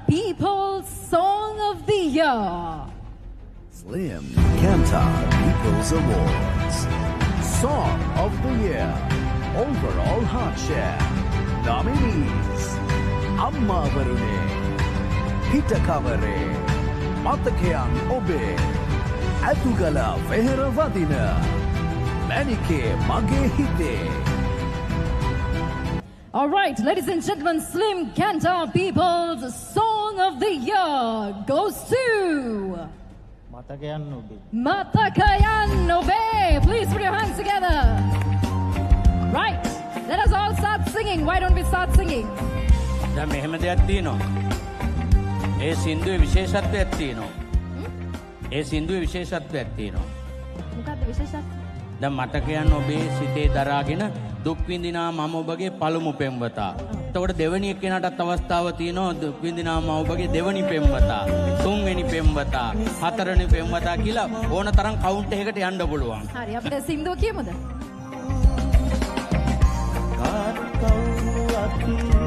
People's Song of the Year. Slim Cantor People's Awards. Song of the Year. Overall Heart Share. Nominees. Amma Varune. Hita Kavare. Matakayan Obe. Atugala Vehera Vadina. Manike Mage Hite. All right, ladies and gentlemen, Slim Cantor People's Song of the Year goes to Matakayan Obe. Please put your hands together. Right, let us all start singing. Why don't we start singing? දැන් මෙහෙම දෙයක් තියෙනවා. ඒ සින්දුවේ විශේෂත්වයක් තියෙනවා. ඒ සින්දුවේ විශේෂත්වයක් තියෙනවා. මොකක්ද විශේෂත්වය? දැන් මට කියන්න ඔබේ සිතේ දරාගෙන දුක් විඳිනා මම ඔබගේ පළමු පෙම්වතා. එතකොට දෙවෙනි එක්කෙනාටත් අවස්ථාව තියෙනවා දුක් විඳිනා මම ඔබගේ දෙවෙනි පෙම්වතා, තුන්වෙනි පෙම්වතා, හතරවෙනි පෙම්වතා කියලා ඕන තරම් කවුන්ට් එකකට යන්න පුළුවන්. හරි, අපිට සින්දුව කියමුද? කාට කවුරුත්